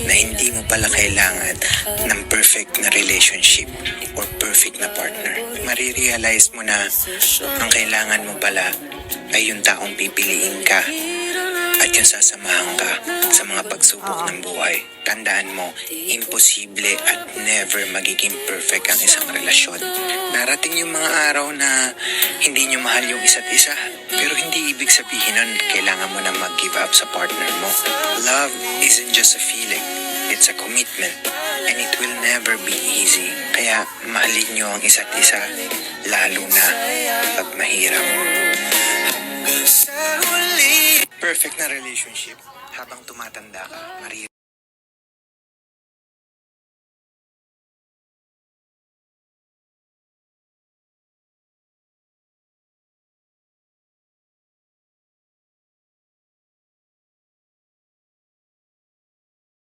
na hindi mo pala kailangan ng perfect na relationship or perfect na partner. Marirealize mo na ang kailangan mo pala ay yung taong pipiliin ka at yung sasamahan ka sa mga pagsubok ng buhay. Tandaan mo, imposible at never magiging perfect ang isang relasyon. Darating yung mga araw na hindi nyo mahal yung isa't isa, pero hindi ibig sabihin nun kailangan mo na mag-give up sa partner mo. Love isn't just a feeling, it's a commitment, and it will never be easy. Kaya mahalin nyo ang isa't isa, lalo na pag mahirap. Perfect na relationship, habang tumatanda ka,